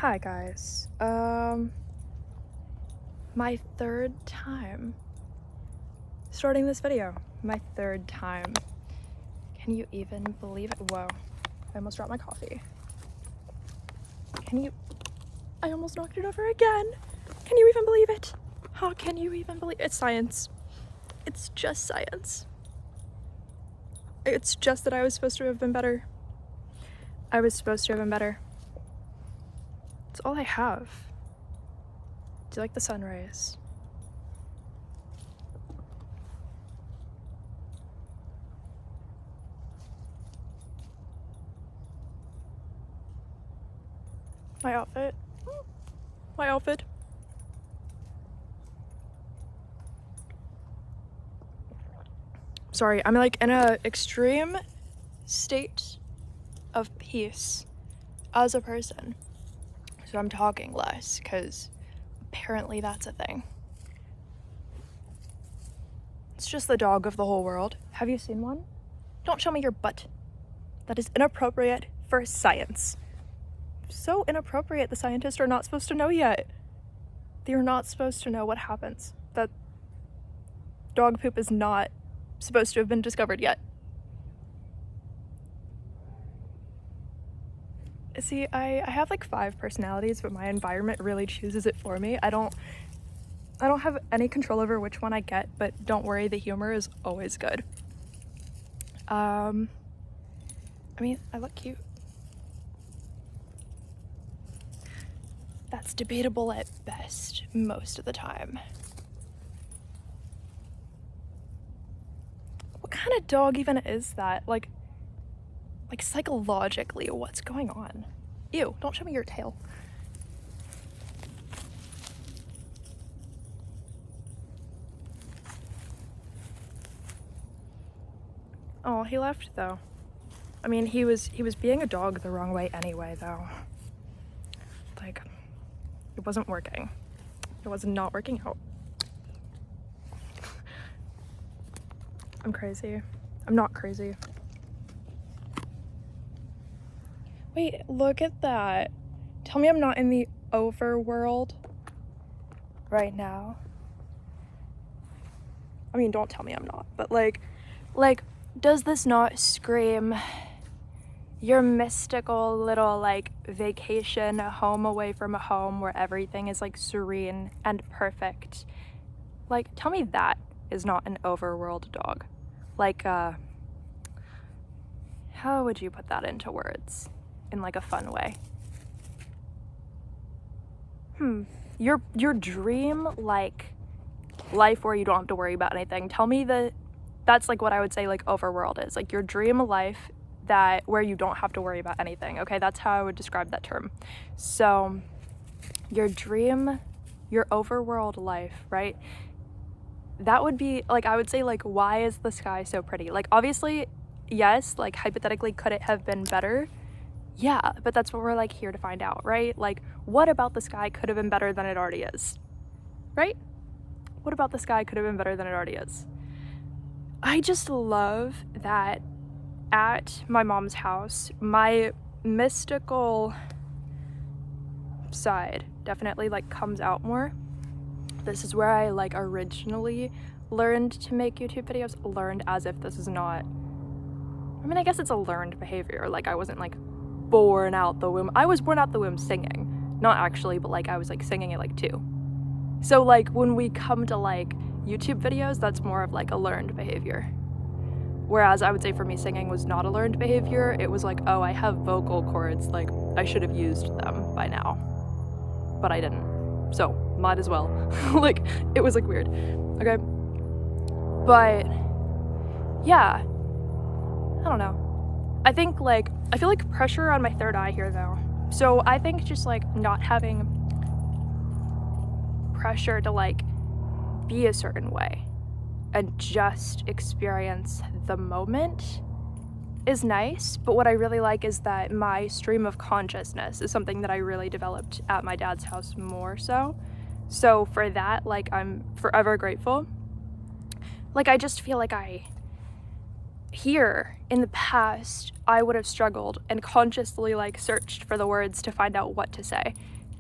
Hi guys. My third time starting this video. My third time. Can you even believe it? Whoa. I almost dropped my coffee. I almost knocked it over again. Can you even believe it? How can you even believe it? It's science. It's just science. It's just that I was supposed to have been better. I was supposed to have been better. It's all I have. Do you like the sun rays? My outfit. My outfit. Sorry, I'm like in a extreme state of peace as a person. So I'm talking less because apparently that's a thing. It's just the dog of the whole world. Have you seen one? Don't show me your butt. That is inappropriate for science. So inappropriate, the scientists are not supposed to know yet. They're not supposed to know what happens. That dog poop is not supposed to have been discovered yet. See, I have like 5 personalities, but my environment really chooses it for me. I don't have any control over which one I get, but don't worry, the humor is always good. I mean, I look cute. That's debatable at best most of the time. What kind of dog even is that? Like psychologically, what's going on? Ew, don't show me your tail. Oh, he left though. I mean, he was being a dog the wrong way anyway though. Like, it wasn't working. It was not working out. I'm crazy. I'm not crazy. Wait, look at that. Tell me I'm not in the overworld right now. I mean, don't tell me I'm not, but like, does this not scream your mystical little like vacation home away from a home where everything is like serene and perfect? Like, tell me that is not an overworld dog. Like, how would you put that into words in like a fun way? Your dream like life where you don't have to worry about anything. Tell me that's like what I would say like overworld is. Like your dream life that where you don't have to worry about anything. Okay, that's how I would describe that term. So your dream, your overworld life, right? That would be like, I would say like, why is the sky so pretty? Like obviously, yes, like hypothetically, could it have been better? Yeah, but that's what we're like here to find out, right? Like, what about the sky could have been better than it already is, right? What about the sky could have been better than it already is? I just love that at my mom's house, my mystical side definitely like comes out more. This is where I like originally learned to make YouTube videos. Learned as if this is not, I mean, I guess it's a learned behavior. Like I wasn't like born out the womb. I was born out the womb singing. Not actually, but like I was like singing at like 2. So like when we come to like YouTube videos, that's more of like a learned behavior. Whereas I would say for me, singing was not a learned behavior. It was like, oh, I have vocal cords, like I should have used them by now, but I didn't. So might as well. Like it was like weird. Okay. But yeah, I don't know. I think like, I feel like pressure on my third eye here though. So I think just like not having pressure to like be a certain way and just experience the moment is nice. But what I really like is that my stream of consciousness is something that I really developed at my dad's house more so. So for that, like I'm forever grateful. Like I just feel like I here in the past, I would have struggled and consciously like searched for the words to find out what to say.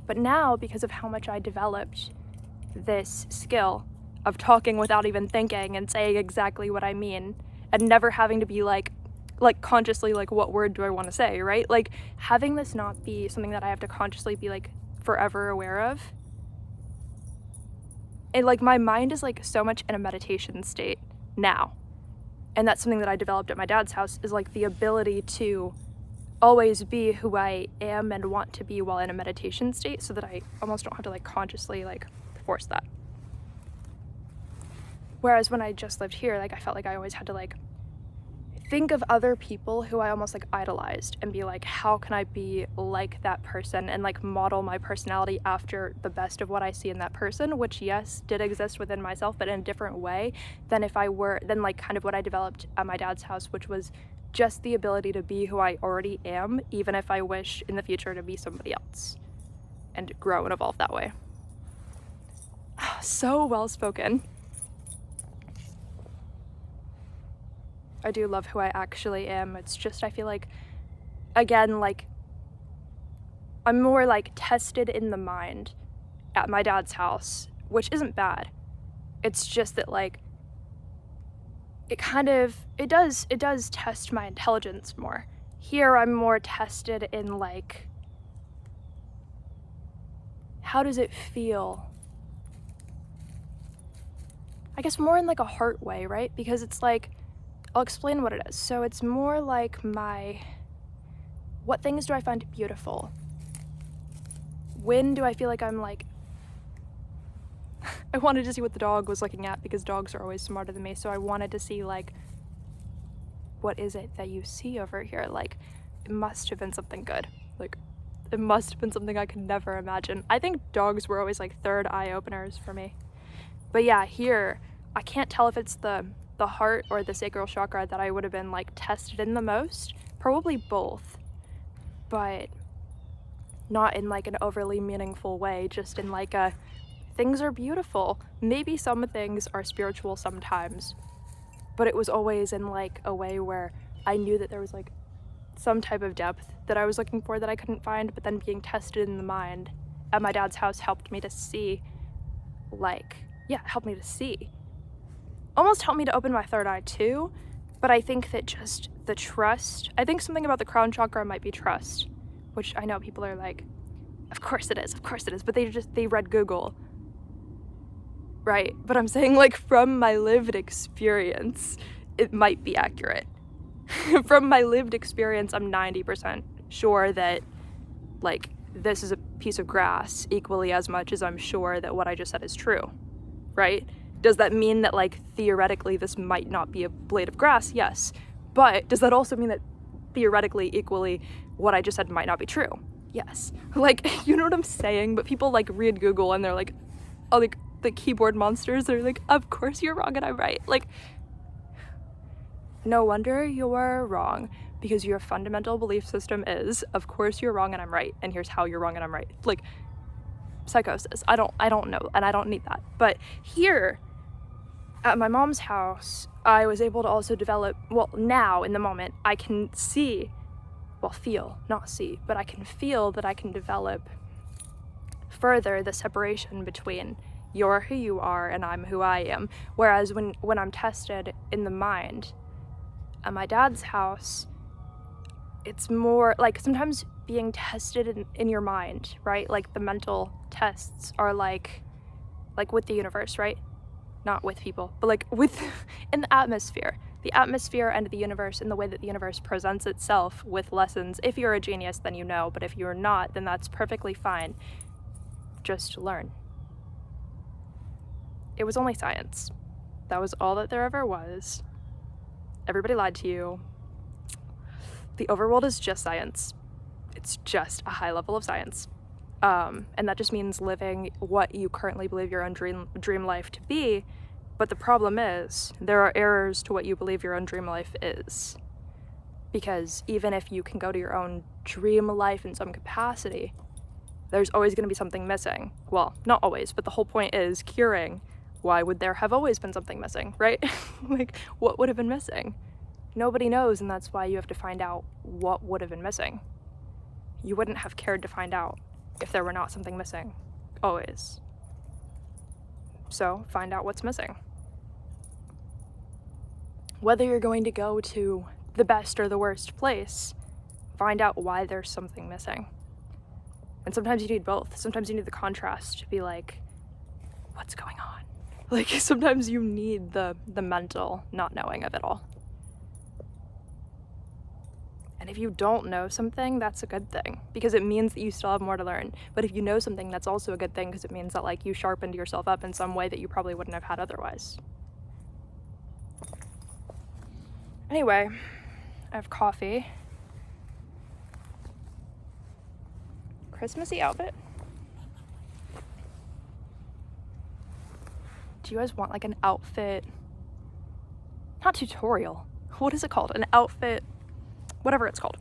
But now, because of how much I developed this skill of talking without even thinking and saying exactly what I mean, and never having to be like consciously like, what word do I want to say, right? Like having this not be something that I have to consciously be like forever aware of. And like my mind is like so much in a meditation state now. And that's something that I developed at my dad's house, is like the ability to always be who I am and want to be while in a meditation state, so that I almost don't have to like consciously like force that. Whereas when I just lived here, like I felt like I always had to like think of other people who I almost like idolized and be like, how can I be like that person, and like model my personality after the best of what I see in that person, which yes, did exist within myself, but in a different way than than like kind of what I developed at my dad's house, which was just the ability to be who I already am, even if I wish in the future to be somebody else, and grow and evolve that way. So well spoken. I do love who I actually am. It's just, I feel like, again, like, I'm more, like, tested in the mind at my dad's house, which isn't bad. It's just that, like, it does test my intelligence more. Here, I'm more tested in, like, how does it feel? I guess more in, like, a heart way, right? Because it's, like, I'll explain what it is. So it's more like what things do I find beautiful? When do I feel like I'm like, I wanted to see what the dog was looking at, because dogs are always smarter than me. So I wanted to see like, what is it that you see over here? Like, it must have been something good. Like, it must have been something I could never imagine. I think dogs were always like third eye openers for me. But yeah, here, I can't tell if it's the heart or the sacral chakra that I would have been like tested in the most. Probably both, but not in like an overly meaningful way, just in like a, things are beautiful. Maybe some things are spiritual sometimes, but it was always in like a way where I knew that there was like some type of depth that I was looking for that I couldn't find, but then being tested in the mind at my dad's house helped me to see, almost helped me to open my third eye too. But I think that just the trust, I think something about the crown chakra might be trust, which I know people are like, of course it is, but they read Google, right? But I'm saying like from my lived experience, it might be accurate. From my lived experience, I'm 90% sure that like this is a piece of grass equally as much as I'm sure that what I just said is true, right? Does that mean that, like, theoretically this might not be a blade of grass? Yes. But does that also mean that theoretically, equally, what I just said might not be true? Yes. Like, you know what I'm saying? But people, like, read Google and they're like, oh, like, the keyboard monsters, they're like, of course you're wrong and I'm right. Like, no wonder you're wrong, because your fundamental belief system is, of course you're wrong and I'm right, and here's how you're wrong and I'm right. Like, psychosis. I don't know, and I don't need that. But here, at my mom's house, I was able to also develop, well, now in the moment, I can feel, not see, but I can feel that I can develop further the separation between you're who you are and I'm who I am. Whereas when I'm tested in the mind at my dad's house, it's more like sometimes being tested in your mind, right? Like the mental tests are like with the universe, right? Not with people, but like in the atmosphere and the universe, and the way that the universe presents itself with lessons. If you're a genius, then you know, but if you're not, then that's perfectly fine. Just learn. It was only science. That was all that there ever was. Everybody lied to you. The overworld is just science. It's just a high level of science. And that just means living what you currently believe your own dream life to be. But the problem is, there are errors to what you believe your own dream life is. Because even if you can go to your own dream life in some capacity, there's always going to be something missing. Well, not always, but the whole point is curing. Why would there have always been something missing, right? Like, what would have been missing? Nobody knows, and that's why you have to find out what would have been missing. You wouldn't have cared to find out if there were not something missing, always. So find out what's missing. Whether you're going to go to the best or the worst place, find out why there's something missing. And sometimes you need both. Sometimes you need the contrast to be like, what's going on? Like, sometimes you need the mental not knowing of it all. And if you don't know something, that's a good thing, because it means that you still have more to learn. But if you know something, that's also a good thing, because it means that, like, you sharpened yourself up in some way that you probably wouldn't have had otherwise. Anyway, I have coffee. Christmassy outfit. Do you guys want like an outfit? Not tutorial. What is it called? An outfit, whatever it's called.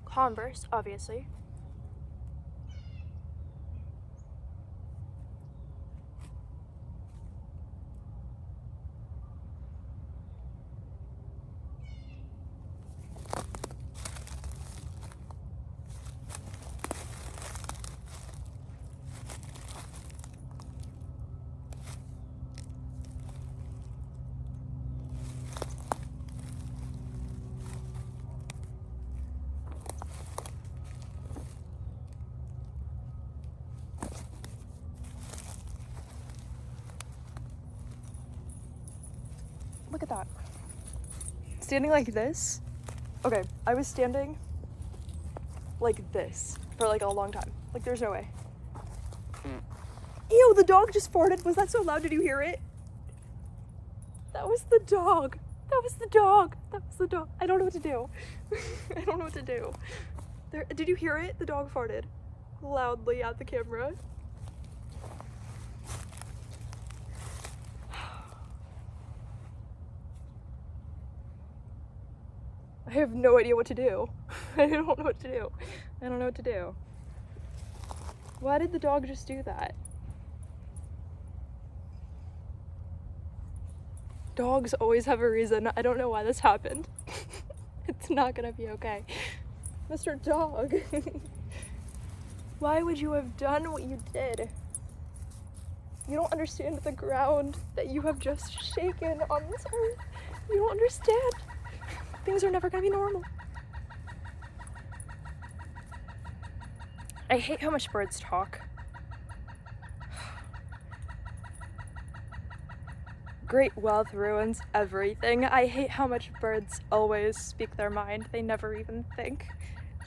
Converse, obviously. Look at that. Standing like this. Okay, I was standing like this for like a long time. Like, there's no way. Ew, the dog just farted. Was that so loud? Did you hear it? That was the dog. That was the dog. That was the dog. I don't know what to do. I don't know what to do. There, did you hear it? The dog farted loudly at the camera. I have no idea what to do. I don't know what to do. I don't know what to do. Why did the dog just do that? Dogs always have a reason. I don't know why this happened. It's not gonna be okay. Mr. Dog. Why would you have done what you did? You don't understand the ground that you have just shaken on this earth. You don't understand. Things are never gonna be normal. I hate how much birds talk. Great wealth ruins everything. I hate how much birds always speak their mind. They never even think.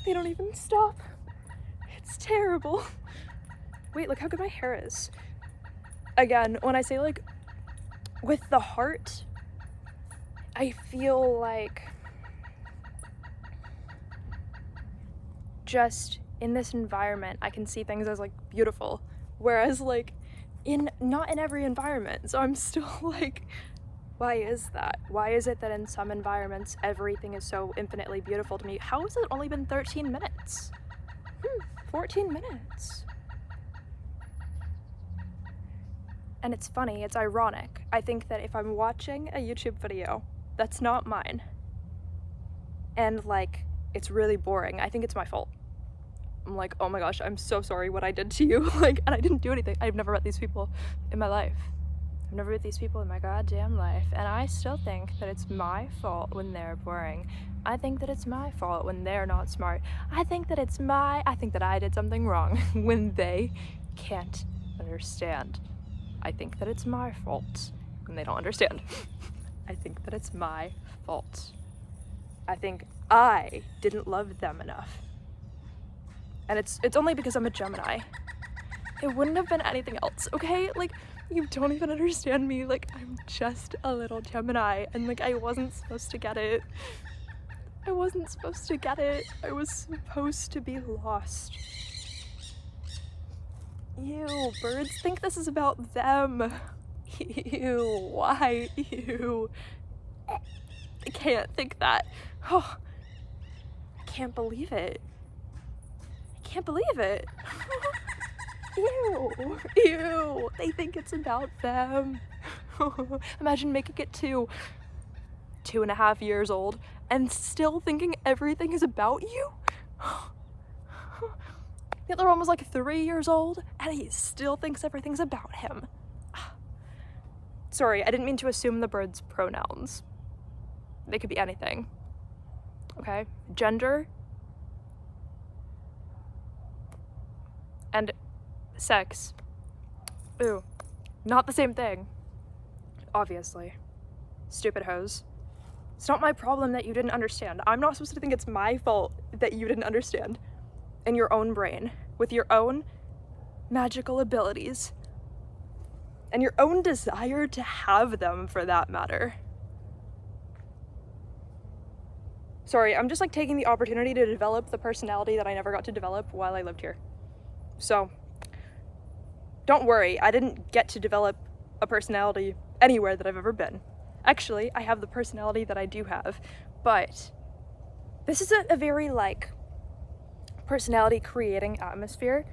They don't even stop. It's terrible. Wait, look how good my hair is. Again, when I say like with the heart, I feel like just in this environment, I can see things as like beautiful, whereas like not in every environment. So I'm still like, why is that? Why is it that in some environments everything is so infinitely beautiful to me? How has it only been 13 minutes? 14 minutes. And it's funny, it's ironic. I think that if I'm watching a YouTube video that's not mine, and like it's really boring, I think it's my fault. I'm like, oh my gosh, I'm so sorry what I did to you. Like, and I didn't do anything. I've never met these people in my life. I've never met these people in my goddamn life. And I still think that it's my fault when they're boring. I think that it's my fault when they're not smart. I think that I did something wrong when they can't understand. I think that it's my fault when they don't understand. I think that it's my fault. I think I didn't love them enough. And it's only because I'm a Gemini. It wouldn't have been anything else, okay? Like, you don't even understand me. Like, I'm just a little Gemini, and like, I wasn't supposed to get it. I wasn't supposed to get it. I was supposed to be lost. Ew, birds think this is about them. Ew, why? Ew. I can't think that. Oh, I can't believe it. I can't believe it. Ew, ew, they think it's about them. Imagine making it to 2.5 years old and still thinking everything is about you. The other one was like 3 years old and he still thinks everything's about him. Sorry, I didn't mean to assume the bird's pronouns. They could be anything. Okay? Gender and sex. Ooh, not the same thing. Obviously. Stupid hoes. It's not my problem that you didn't understand. I'm not supposed to think it's my fault that you didn't understand. In your own brain, with your own magical abilities, and your own desire to have them, for that matter. Sorry, I'm just like taking the opportunity to develop the personality that I never got to develop while I lived here. So, don't worry, I didn't get to develop a personality anywhere that I've ever been. Actually, I have the personality that I do have, but this is a very like personality creating atmosphere.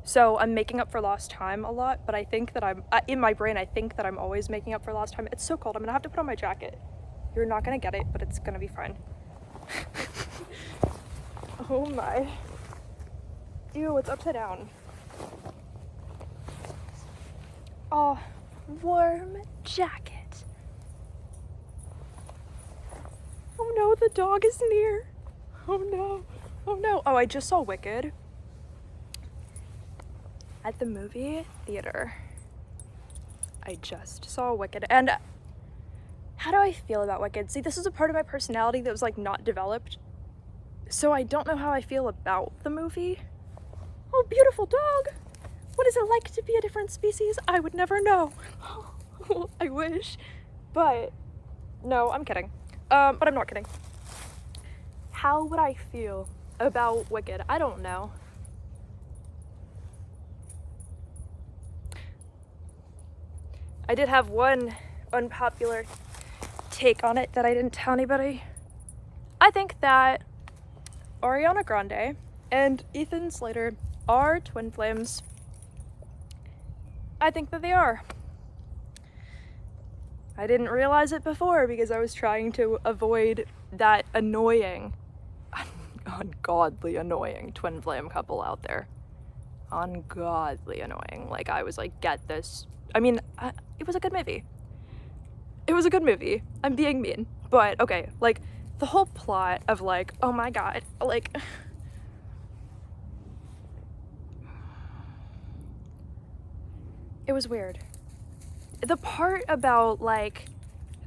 So I'm making up for lost time a lot, but I think that I'm, in my brain, I think that I'm always making up for lost time. It's so cold, I'm gonna have to put on my jacket. You're not gonna get it, but it's gonna be fine. Oh my. Ew, it's upside down. Oh, warm jacket. Oh no, the dog is near. Oh no, oh no. Oh, I just saw Wicked at the movie theater. I just saw Wicked, and how do I feel about Wicked? See, this is a part of my personality that was like not developed, so I don't know how I feel about the movie. Oh, beautiful dog. What is it like to be a different species? I would never know. I wish. But no, I'm kidding. But I'm not kidding. How would I feel about Wicked? I don't know. I did have one unpopular take on it that I didn't tell anybody. I think that Ariana Grande and Ethan Slater are twin flames. I think that they are. I didn't realize it before because I was trying to avoid that annoying, ungodly annoying twin flame couple out there. Ungodly annoying. Like, I was like, get this. I mean, it was a good movie. It was a good movie. I'm being mean. But, okay, like, the whole plot of, like, oh my god, like... It was weird. The part about, like,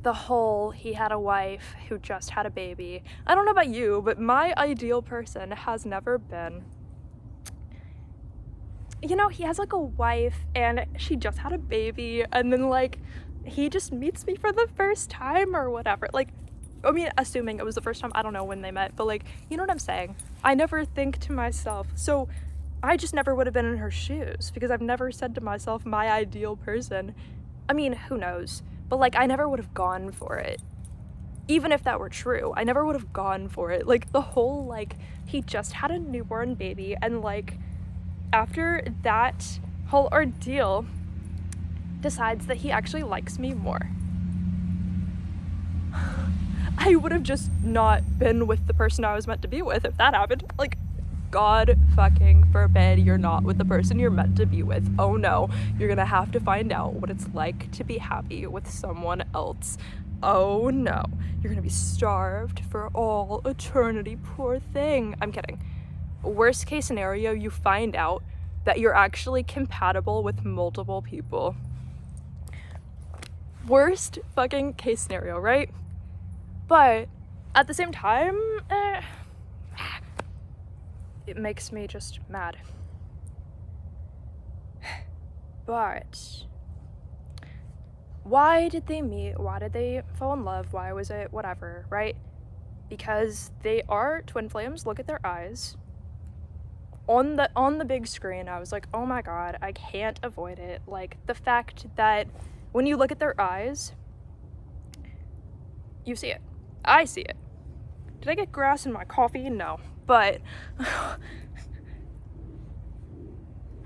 the whole he had a wife who just had a baby. I don't know about you, but my ideal person has never been... You know, he has, like, a wife, and she just had a baby, and then, like, he just meets me for the first time or whatever. Like, I mean, assuming it was the first time, I don't know when they met, but, like, you know what I'm saying? I never think to myself, so... I just never would have been in her shoes because I've never said to myself, my ideal person. I mean, who knows? But, like, I never would have gone for it. Even if that were true, I never would have gone for it. Like, the whole, like, he just had a newborn baby and, like, after that whole ordeal, decides that he actually likes me more. I would have just not been with the person I was meant to be with if that happened. Like, God fucking forbid you're not with the person you're meant to be with. Oh no, you're gonna have to find out what it's like to be happy with someone else. Oh no, you're gonna be starved for all eternity, poor thing. I'm kidding. Worst case scenario, you find out that you're actually compatible with multiple people. Worst fucking case scenario, right? But at the same time, it makes me just mad. But why did they meet? Why did they fall in love? Why was it whatever, right? Because they are twin flames. Look at their eyes. On the big screen, I was like, oh my god, I can't avoid it. Like, the fact that when you look at their eyes, you see it. I see it. Did I get grass in my coffee? No. But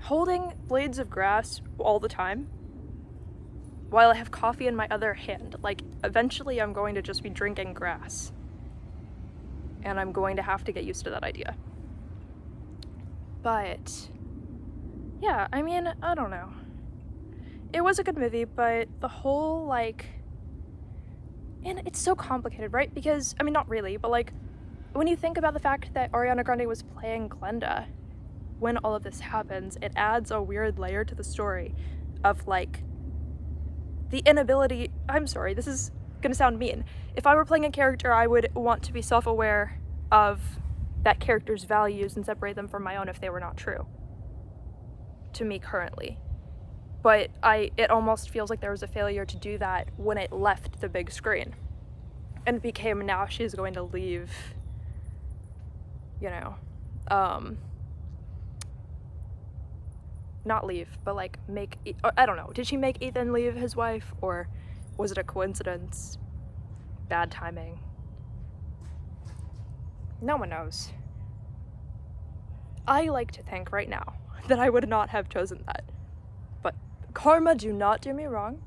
holding blades of grass all the time while I have coffee in my other hand, like, eventually I'm going to just be drinking grass. And I'm going to have to get used to that idea. But yeah, I mean, I don't know. It was a good movie, but the whole, like, and it's so complicated, right? Because, I mean, not really, but, like, when you think about the fact that Ariana Grande was playing Glenda when all of this happens, it adds a weird layer to the story of, like, the inability, I'm sorry, this is gonna sound mean. If I were playing a character, I would want to be self-aware of that character's values and separate them from my own if they were not true to me currently. But it almost feels like there was a failure to do that when it left the big screen. And it became, now she's going to leave, you know, not leave, but like make, I don't know, did she make Ethan leave his wife, or was it a coincidence? Bad timing? No one knows. I like to think right now that I would not have chosen that. But karma, do not do me wrong.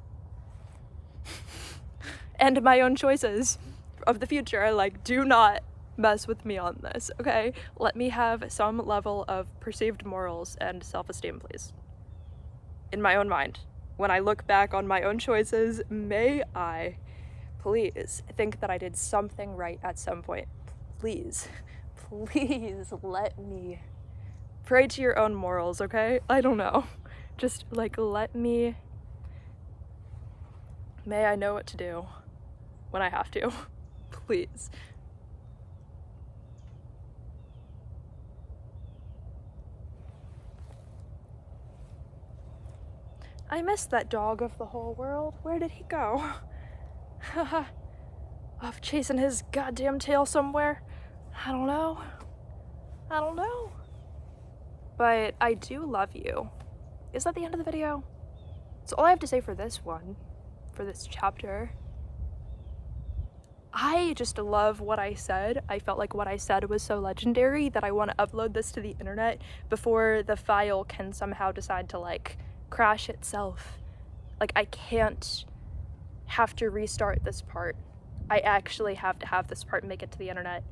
And my own choices of the future, like, do not mess with me on this, okay? Let me have some level of perceived morals and self-esteem, please. In my own mind. When I look back on my own choices, may I please think that I did something right at some point. Please let me pray to your own morals, okay? I don't know. Just, like, let me, may I know what to do when I have to. Please. I missed that dog of the whole world. Where did he go? Off chasing his goddamn tail somewhere. I don't know. But I do love you. Is that the end of the video? That's all I have to say for this one, for this chapter. I just love what I said. I felt like what I said was so legendary that I want to upload this to the internet before the file can somehow decide to, like, crash itself. Like, I can't have to restart this part. I actually have to have this part make it to the internet,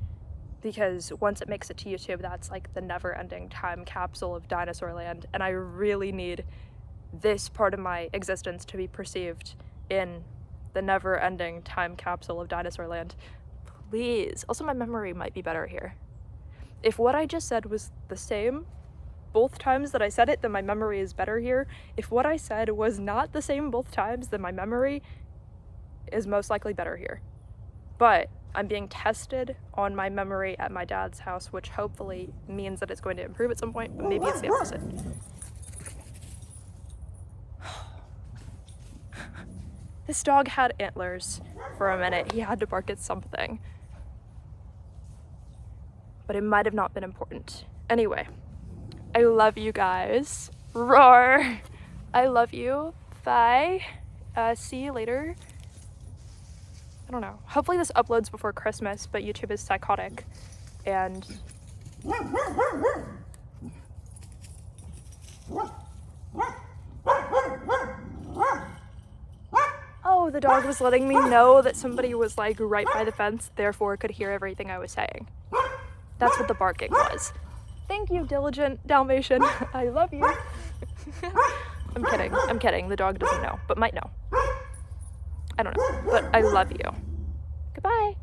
because once it makes it to YouTube, that's like the never-ending time capsule of Dinosaur Land, and I really need this part of my existence to be perceived in the never-ending time capsule of Dinosaur Land. Please. Also, my memory might be better here. If what I just said was the same both times that I said it, then my memory is better here. If what I said was not the same both times, then my memory is most likely better here. But I'm being tested on my memory at my dad's house, which hopefully means that it's going to improve at some point, but maybe it's the opposite. This dog had antlers for a minute. He had to bark at something. But it might have not been important. Anyway, I love you guys. Roar! I love you. Bye. See you later. I don't know. Hopefully this uploads before Christmas, but YouTube is psychotic. And oh, the dog was letting me know that somebody was, like, right by the fence, therefore could hear everything I was saying. That's what the barking was. Thank you, diligent Dalmatian. I love you. I'm kidding. The dog doesn't know, but might know. I don't know, but I love you. Goodbye.